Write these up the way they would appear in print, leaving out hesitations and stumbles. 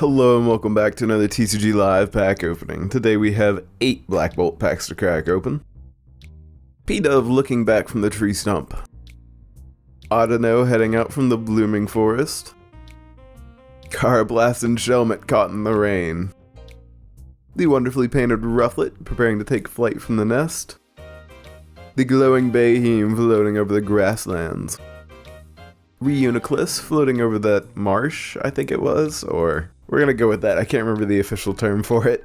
Hello and welcome back to another TCG Live pack opening. Today we have 8 Black Bolt packs to crack open. P-Dove looking back from the tree stump. Audino heading out from the blooming forest. Carablast and Shelmet caught in the rain. The wonderfully painted Rufflet preparing to take flight from the nest. The glowing Bayheem floating over the grasslands. Reuniclus floating over that marsh, I think it was, or we're gonna go with that, I can't remember the official term for it.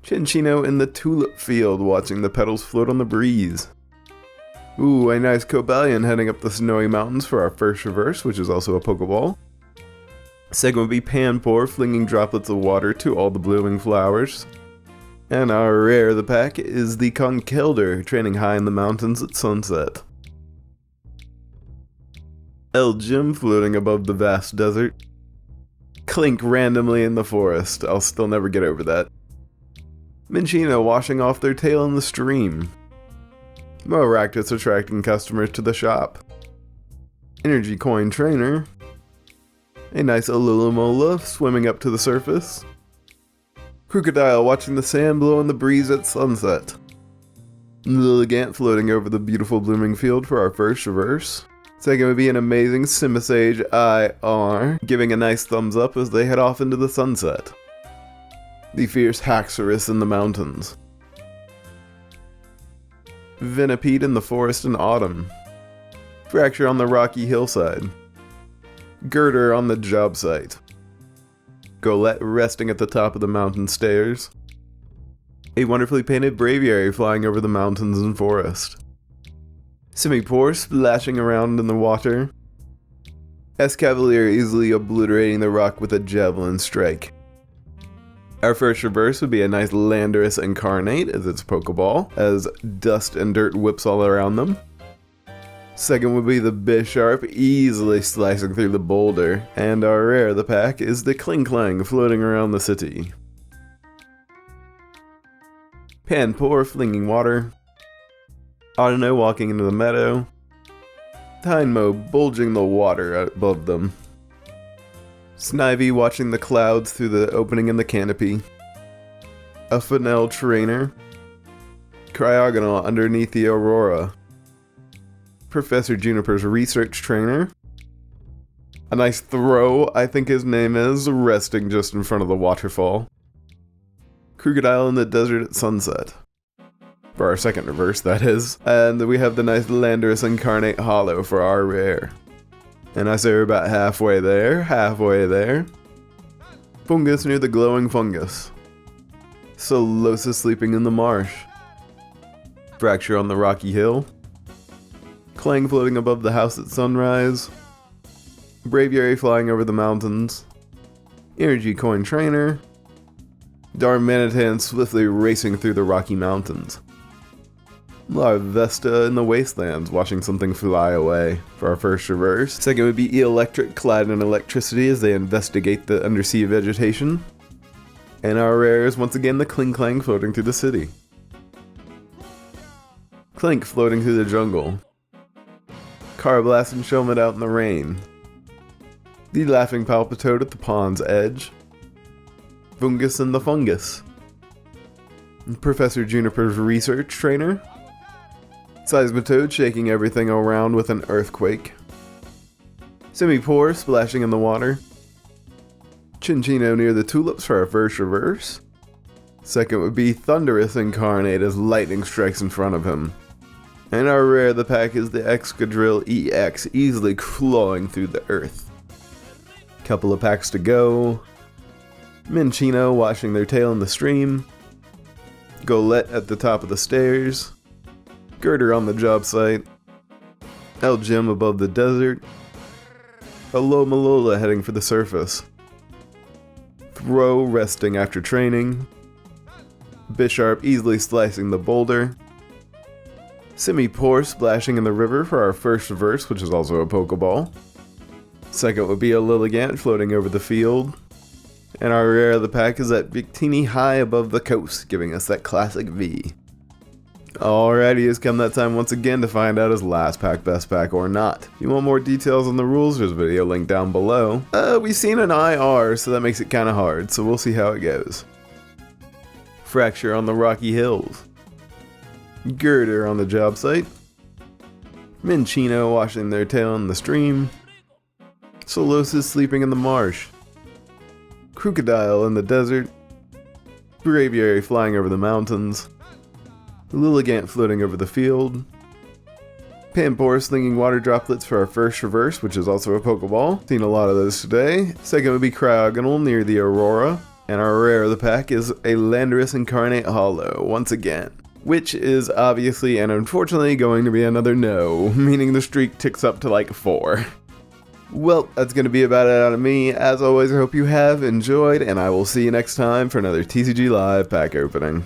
Chinchino in the tulip field watching the petals float on the breeze. Ooh, a nice Cobalion heading up the snowy mountains for our first reverse, which is also a Pokeball. Second would be Panpour flinging droplets of water to all the blooming flowers. And our rare of the pack is the Conkeldurr training high in the mountains at sunset. Elgyem floating above the vast desert. Clink randomly in the forest, I'll still never get over that. Minccino washing off their tail in the stream. Maractus attracting customers to the shop. Energy Coin Trainer. A nice Alomomola swimming up to the surface. Crocodile watching the sand blow in the breeze at sunset. Lilligant floating over the beautiful blooming field for our first reverse. Second would be an amazing Simisage IR, giving a nice thumbs up as they head off into the sunset. The fierce Haxorus in the mountains. Venipede in the forest in autumn. Fracture on the rocky hillside. Girder on the job site. Golett resting at the top of the mountain stairs. A wonderfully painted Braviary flying over the mountains and forest. Simipour splashing around in the water. Escavalier easily obliterating the rock with a javelin strike. Our first reverse would be a nice Landorus Incarnate as its Pokeball, as dust and dirt whips all around them. Second would be the Bisharp easily slicing through the boulder, and our rare of the pack is the Klinklang floating around the city. Panpour flinging water. Audino walking into the meadow. Tynmo bulging the water above them. Snivy watching the clouds through the opening in the canopy. A Fennel Trainer. Cryogonal underneath the Aurora. Professor Juniper's Research Trainer. A nice Throw, I think his name is, resting just in front of the waterfall. Crocodile in the desert at sunset. For our second reverse, that is. And we have the nice Landorus Incarnate Hollow for our rare. And I say we're about halfway there. Fungus near the glowing fungus. Solosis sleeping in the marsh. Fracture on the rocky hill. Clang floating above the house at sunrise. Braviary flying over the mountains. Energy Coin Trainer. Darmanitan swiftly racing through the Rocky Mountains. Larvesta in the wastelands watching something fly away for our first reverse. Second would be Electric clad in electricity as they investigate the undersea vegetation. And our rare is once again the Klinklang floating through the city. Clink floating through the jungle. Carablast and Shelmet out in the rain. The Laughing Palpitoad at the pond's edge. Fungus in the fungus. Professor Juniper's Research Trainer. Seismitoad shaking everything around with an earthquake. Simipour splashing in the water. Chinchino near the tulips for our first reverse. Second would be Thundurus Incarnate as lightning strikes in front of him. And our rare of the pack is the Excadrill EX easily clawing through the earth. Couple of packs to go. Minccino washing their tail in the stream. Golett at the top of the stairs. Girder on the job site. Elgyem above the desert. Alomomola heading for the surface. Throw resting after training. Bisharp easily slicing the boulder. Simipour splashing in the river for our first reverse, which is also a Pokeball. Second would be a Lilligant floating over the field. And our rare of the pack is that Victini high above the coast, giving us that classic V. Alrighty, it's come that time once again to find out his last pack best pack or not. If you want more details on the rules, there's a video link down below. We've seen an IR, so that makes it kinda hard, so we'll see how it goes. Fracture on the Rocky Hills. Girder on the job site. Minccino washing their tail in the stream. Solosis sleeping in the marsh. Crocodile in the desert. Braviary flying over the mountains. Lilligant floating over the field. Pampor slinging water droplets for our first reverse, which is also a Pokeball. Seen a lot of those today. Second would be Cryogonal near the Aurora. And our rare of the pack is a Landorus Incarnate Hollow, once again. Which is obviously and unfortunately going to be another no, meaning the streak ticks up to like 4. Well, that's going to be about it out of me. As always, I hope you have enjoyed, and I will see you next time for another TCG Live pack opening.